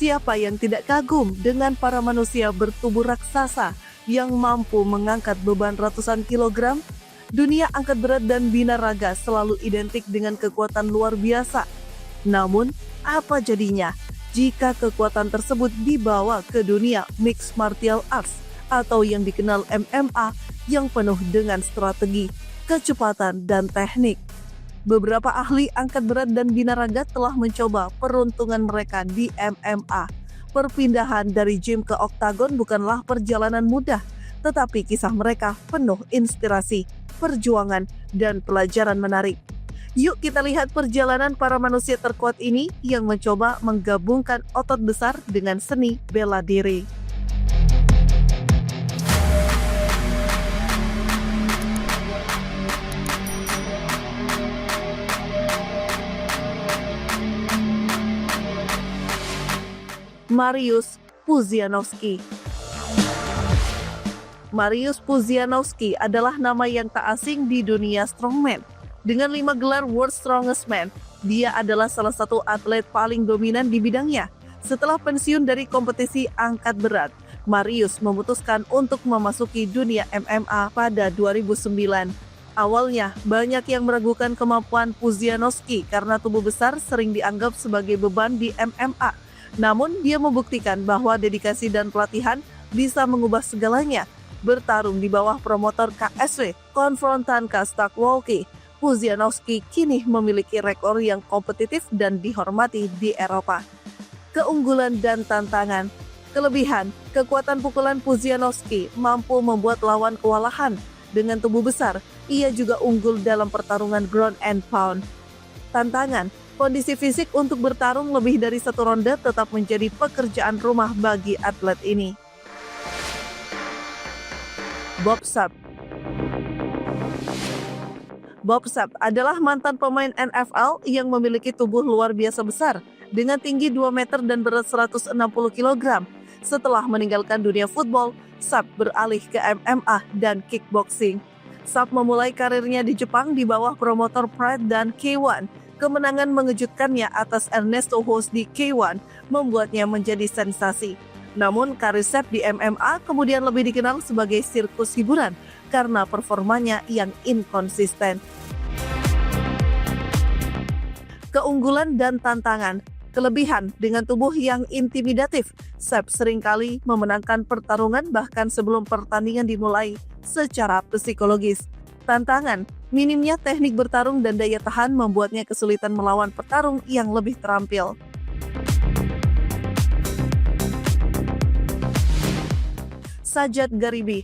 Siapa yang tidak kagum dengan para manusia bertubuh raksasa yang mampu mengangkat beban ratusan kilogram? Dunia angkat berat dan binaraga selalu identik dengan kekuatan luar biasa. Namun, apa jadinya jika kekuatan tersebut dibawa ke dunia mixed martial arts atau yang dikenal MMA yang penuh dengan strategi, kecepatan, dan teknik? Beberapa ahli angkat berat dan binaraga telah mencoba peruntungan mereka di MMA. Perpindahan dari gym ke oktagon bukanlah perjalanan mudah, tetapi kisah mereka penuh inspirasi, perjuangan, dan pelajaran menarik. Yuk kita lihat perjalanan para manusia terkuat ini yang mencoba menggabungkan otot besar dengan seni bela diri. Mariusz Pudzianowski. Mariusz Pudzianowski adalah nama yang tak asing di dunia strongman. Dengan 5 gelar World Strongest Man, dia adalah salah satu atlet paling dominan di bidangnya. Setelah pensiun dari kompetisi angkat berat, Mariusz memutuskan untuk memasuki dunia MMA pada 2009. Awalnya, banyak yang meragukan kemampuan Pudzianowski karena tubuh besar sering dianggap sebagai beban di MMA. Namun, dia membuktikan bahwa dedikasi dan pelatihan bisa mengubah segalanya. Bertarung di bawah promotor KSW, Konfrontan Kastak-Wolki, Pudzianowski kini memiliki rekor yang kompetitif dan dihormati di Eropa. Keunggulan dan tantangan. Kelebihan, kekuatan pukulan Pudzianowski mampu membuat lawan kewalahan. Dengan tubuh besar, ia juga unggul dalam pertarungan ground and pound. Tantangan, kondisi fisik untuk bertarung lebih dari satu ronde tetap menjadi pekerjaan rumah bagi atlet ini. Bob Sapp. Bob Sapp adalah mantan pemain NFL yang memiliki tubuh luar biasa besar dengan tinggi 2 meter dan berat 160 kg. Setelah meninggalkan dunia football, Sapp beralih ke MMA dan kickboxing. Sapp memulai karirnya di Jepang di bawah promotor Pride dan K1. Kemenangan mengejutkannya atas Ernesto Hoos di K1 membuatnya menjadi sensasi. Namun karir Sapp di MMA kemudian lebih dikenal sebagai sirkus hiburan karena performanya yang inkonsisten. Keunggulan dan tantangan. Kelebihan, dengan tubuh yang intimidatif, Sapp seringkali memenangkan pertarungan bahkan sebelum pertandingan dimulai secara psikologis. Tantangan, minimnya teknik bertarung dan daya tahan membuatnya kesulitan melawan petarung yang lebih terampil. Sajad Garibi.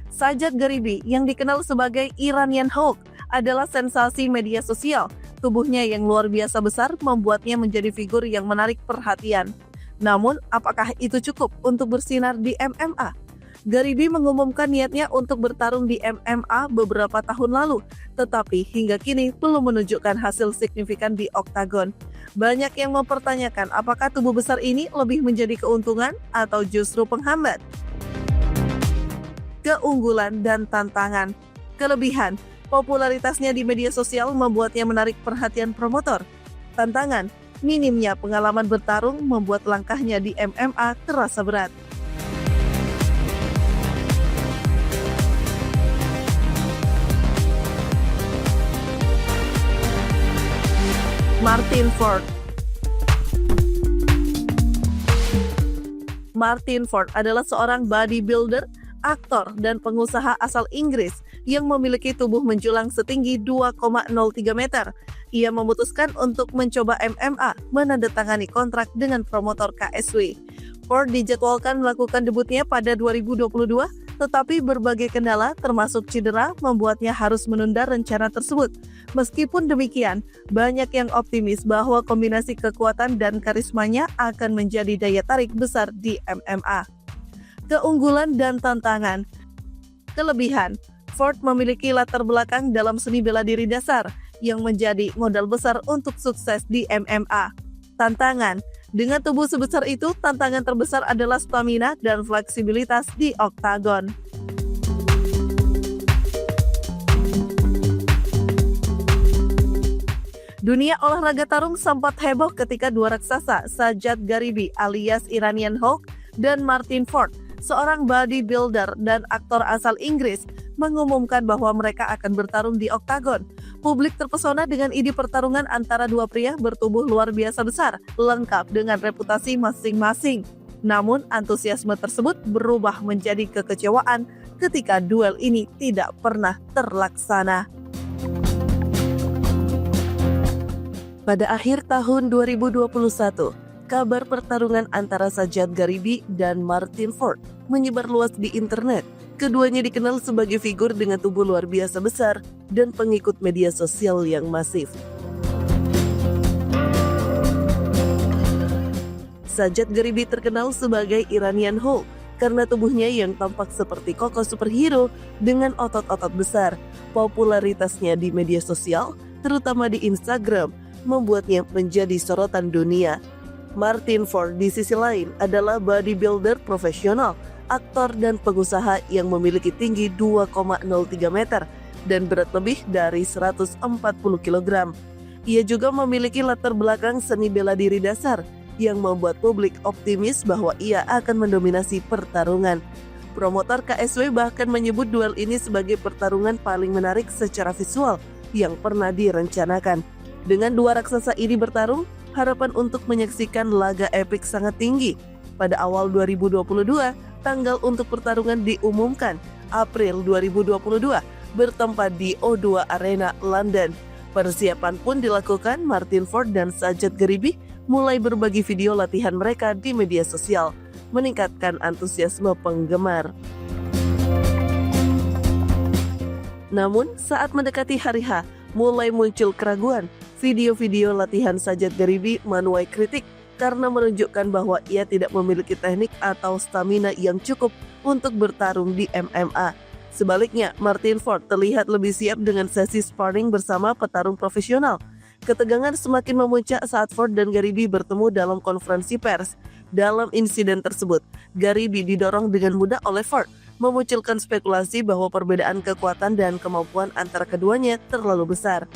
Sajad Garibi yang dikenal sebagai Iranian Hulk adalah sensasi media sosial. Tubuhnya yang luar biasa besar membuatnya menjadi figur yang menarik perhatian. Namun, apakah itu cukup untuk bersinar di MMA? Garibi mengumumkan niatnya untuk bertarung di MMA beberapa tahun lalu, tetapi hingga kini belum menunjukkan hasil signifikan di oktagon. Banyak yang mempertanyakan apakah tubuh besar ini lebih menjadi keuntungan atau justru penghambat. Keunggulan dan tantangan. Kelebihan, popularitasnya di media sosial membuatnya menarik perhatian promotor. Tantangan, minimnya pengalaman bertarung membuat langkahnya di MMA terasa berat. Martin Ford. Martin Ford adalah seorang bodybuilder, aktor, dan pengusaha asal Inggris yang memiliki tubuh menjulang setinggi 2,03 meter. Ia memutuskan untuk mencoba MMA, menandatangani kontrak dengan promotor KSW. Ford dijadwalkan melakukan debutnya pada 2022, tetapi berbagai kendala termasuk cedera membuatnya harus menunda rencana tersebut. Meskipun demikian, banyak yang optimis bahwa kombinasi kekuatan dan karismanya akan menjadi daya tarik besar di MMA. Keunggulan dan tantangan. Kelebihan, Ford memiliki latar belakang dalam seni bela diri dasar yang menjadi modal besar untuk sukses di MMA. Tantangan, dengan tubuh sebesar itu, tantangan terbesar adalah stamina dan fleksibilitas di oktagon. Dunia olahraga tarung sempat heboh ketika dua raksasa, Sajad Garibi alias Iranian Hulk dan Martin Ford, seorang bodybuilder dan aktor asal Inggris, mengumumkan bahwa mereka akan bertarung di oktagon. Publik terpesona dengan ide pertarungan antara dua pria bertubuh luar biasa besar, lengkap dengan reputasi masing-masing. Namun, antusiasme tersebut berubah menjadi kekecewaan ketika duel ini tidak pernah terlaksana. Pada akhir tahun 2021, kabar pertarungan antara Sajad Garibi dan Martin Ford menyebar luas di internet. Keduanya dikenal sebagai figur dengan tubuh luar biasa besar dan pengikut media sosial yang masif. Sajad Garibi terkenal sebagai Iranian Hulk karena tubuhnya yang tampak seperti kokoh superhero dengan otot-otot besar. Popularitasnya di media sosial, terutama di Instagram, membuatnya menjadi sorotan dunia. Martin Ford di sisi lain adalah bodybuilder profesional, aktor dan pengusaha yang memiliki tinggi 2,03 meter dan berat lebih dari 140 kg. Ia juga memiliki latar belakang seni bela diri dasar yang membuat publik optimis bahwa ia akan mendominasi pertarungan. Promotor KSW bahkan menyebut duel ini sebagai pertarungan paling menarik secara visual yang pernah direncanakan. Dengan dua raksasa ini bertarung, harapan untuk menyaksikan laga epik sangat tinggi. Pada awal 2022, tanggal untuk pertarungan diumumkan, April 2022, bertempat di O2 Arena, London. Persiapan pun dilakukan. Martin Ford dan Sajad Garibi mulai berbagi video latihan mereka di media sosial, meningkatkan antusiasme penggemar. Namun, saat mendekati hari H, mulai muncul keraguan. Video-video latihan Sajad Garibi menuai kritik karena menunjukkan bahwa ia tidak memiliki teknik atau stamina yang cukup untuk bertarung di MMA. Sebaliknya, Martin Ford terlihat lebih siap dengan sesi sparring bersama petarung profesional. Ketegangan semakin memuncak saat Ford dan Garibi bertemu dalam konferensi pers. Dalam insiden tersebut, Garibi didorong dengan mudah oleh Ford, memunculkan spekulasi bahwa perbedaan kekuatan dan kemampuan antara keduanya terlalu besar.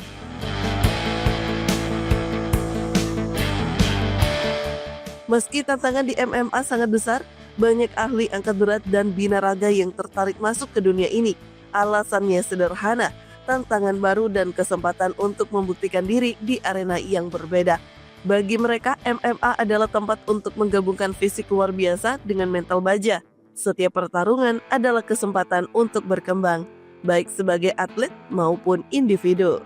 Meski tantangan di MMA sangat besar, banyak ahli angkat berat dan binaraga yang tertarik masuk ke dunia ini. Alasannya sederhana, tantangan baru dan kesempatan untuk membuktikan diri di arena yang berbeda. Bagi mereka, MMA adalah tempat untuk menggabungkan fisik luar biasa dengan mental baja. Setiap pertarungan adalah kesempatan untuk berkembang, baik sebagai atlet maupun individu.